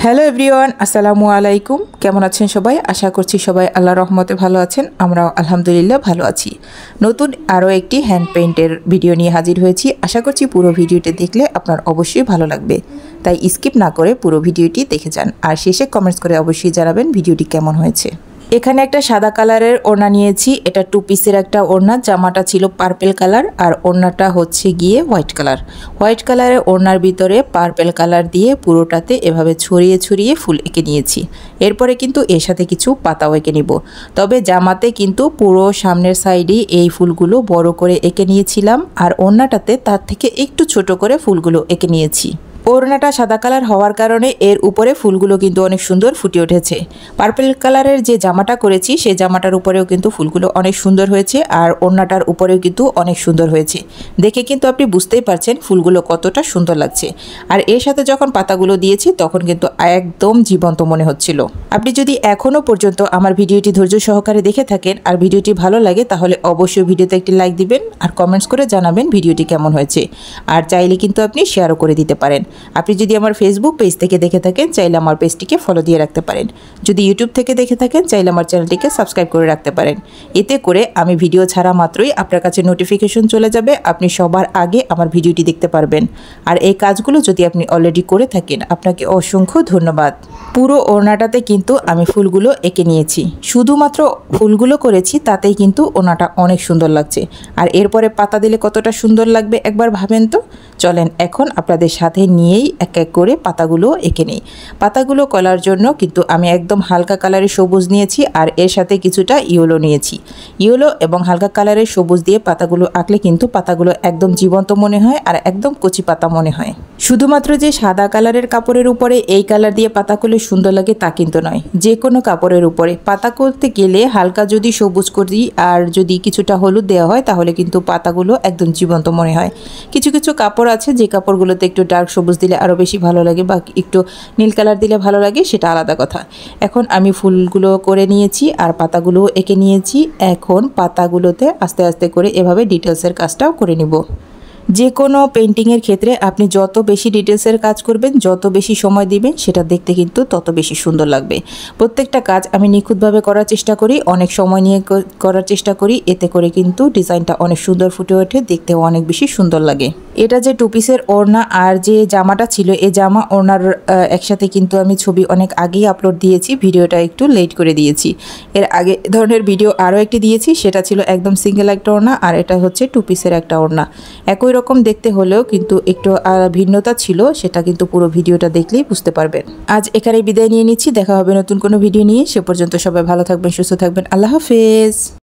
Hello everyone, আসসালামু আলাইকুম। কেমন আছেন সবাই? আশা করছি সবাই আল্লাহর রহমতে ভালো আছেন। আমরাও আলহামদুলিল্লাহ ভালো আছি। নতুন আরও একটি হ্যান্ড পেইন্টের ভিডিও নিয়ে হাজির হয়েছি। আশা করছি পুরো ভিডিওটি দেখলে আপনার অবশ্যই ভালো লাগবে, তাই স্কিপ না করে পুরো ভিডিওটি দেখে যান। আর শেষে কমেন্টস করে অবশ্যই জানাবেন ভিডিওটি কেমন হয়েছে। এখানে একটা সাদা কালারের ওড়না নিয়েছি। এটা 2 পিসের একটা ওড়না। জামাটা ছিল পার্পেল কালার আর ওড়নাটা হচ্ছে গিয়ে হোয়াইট কালার। হোয়াইট কালারের ওড়নার ভিতরে পার্পেল কালার দিয়ে পুরোটাতে এভাবে ছড়িয়ে ছড়িয়ে ফুল এঁকে নিয়েছি। এরপরে কিন্তু এর সাথে কিছু পাতাও এঁকে নিব। তবে জামাতে কিন্তু পুরো সামনের সাইডে এই ফুলগুলো বড় করে এঁকে নিয়েছিলাম, আর ওড়নাটাতে তার থেকে একটু ছোট করে ফুলগুলো এঁকে নিয়েছি। ওড়নাটা সাদা কালার হওয়ার কারণে এর উপরে ফুলগুলো কিন্তু অনেক সুন্দর ফুটে উঠেছে। পার্পল কালারের যে জামাটা করেছি সেই জামাটার উপরেও কিন্তু ফুলগুলো অনেক সুন্দর হয়েছে, আর ওড়নাটার উপরেও কিন্তু অনেক সুন্দর হয়েছে। দেখে কিন্তু আপনি বুঝতেই পারছেন ফুলগুলো কতটা সুন্দর লাগছে। আর এর সাথে যখন পাতাগুলো দিয়েছি তখন কিন্তু একদম জীবন্ত মনে হচ্ছিল। আপনি যদি এখনও পর্যন্ত আমার ভিডিওটি ধৈর্য সহকারে দেখে থাকেন আর ভিডিওটি ভালো লাগে, তাহলে অবশ্যই ভিডিওতে একটি লাইক দিবেন আর কমেন্টস করে জানাবেন ভিডিওটি কেমন হয়েছে। আর চাইলে কিন্তু আপনি শেয়ারও করে দিতে পারেন। আপনি যদি আমার ফেসবুক পেজ থেকে দেখে থাকেন চাইলে আমার পেজটিকে ফলো দিয়ে রাখতে পারেন। যদি ইউটিউব থেকে দেখে থাকেন চাইলে আমার চ্যানেলটিকে সাবস্ক্রাইব করে রাখতে পারেন। এতে করে আমি ভিডিও ছাড়া মাত্রই আপনার কাছে নোটিফিকেশন চলে যাবে, আপনি সবার আগে আমার ভিডিওটি দেখতে পারবেন। আর এই কাজগুলো যদি আপনি অলরেডি করে থাকেন আপনাকে অসংখ্য ধন্যবাদ। পুরো ওড়নাটাতে কিন্তু আমি ফুলগুলো এঁকে নিয়েছি। শুধুমাত্র ফুলগুলো করেছি তাতেই কিন্তু ওড়নাটা অনেক সুন্দর লাগছে। আর এরপরে পাতা দিলে কতটা সুন্দর লাগবে একবার ভাবেন তো। চলেন এখন আপনাদের সাথে নিয়েই এক এক করে পাতাগুলো এঁকে নিই। পাতাগুলো করার জন্য কিন্তু আমি একদম হালকা কালারের সবুজ নিয়েছি, আর এর সাথে কিছুটা ইয়েলো নিয়েছি। ইয়েলো এবং হালকা কালারের সবুজ দিয়ে পাতাগুলো আঁকলে কিন্তু পাতাগুলো একদম জীবন্ত মনে হয় আর একদম কচি পাতা মনে হয়। শুধুমাত্র যে সাদা কালারের কাপড়ের উপরে এই কালার দিয়ে পাতা করলে সুন্দর লাগে তা কিন্তু নয়। যে কোনো কাপড়ের উপরে পাতা করতে গেলে হালকা যদি সবুজ করি আর যদি কিছুটা হলুদ দেওয়া হয় তাহলে কিন্তু পাতাগুলো একদম জীবন্ত মনে হয়। কিছু কিছু কাপড় আছে যে কাপড়গুলোতে একটু ডার্ক সবুজ দিলে আরও বেশি ভালো লাগে, বা একটু নীল কালার দিলে ভালো লাগে, সেটা আলাদা কথা। এখন আমি ফুলগুলো করে নিয়েছি আর পাতাগুলো এঁকে নিয়েছি। এখন পাতাগুলোতে আস্তে আস্তে করে এভাবে ডিটেলসের কাজটাও করে নিব। যে কোনো পেন্টিংয়ের ক্ষেত্রে আপনি যত বেশি ডিটেলসের কাজ করবেন, যত বেশি সময় দিবেন, সেটা দেখতে কিন্তু তত বেশি সুন্দর লাগবে। প্রত্যেকটা কাজ আমি নিখুঁতভাবে করার চেষ্টা করি, অনেক সময় নিয়ে করার চেষ্টা করি। এতে করে কিন্তু ডিজাইনটা অনেক সুন্দর ফুটে ওঠে, দেখতেও অনেক বেশি সুন্দর লাগে। এটা যে 2 পিসের ওড়না আর যে জামাটা ছিল, এই জামা ওড়নার একসাথে কিন্তু আমি ছবি অনেক আগেই আপলোড দিয়েছি। ভিডিওটা একটু লেট করে দিয়েছি। এর আগে ধরনের ভিডিও আরও একটি দিয়েছি, সেটা ছিল একদম সিঙ্গেল একটা ওড়না, আর এটা হচ্ছে 2 পিসের একটা ওড়না। একই রকম দেখতে হলেও কিন্তু একটু ভিন্নতা ছিল, সেটা কিন্তু পুরো ভিডিওটা দেখলেই বুঝতে পারবেন। আজ এখানে বিদায় নিয়ে নিচ্ছি। দেখা হবে নতুন কোনো ভিডিও নিয়ে। সে পর্যন্ত সবাই ভালো থাকবেন, সুস্থ থাকবেন। আল্লাহ হাফেজ।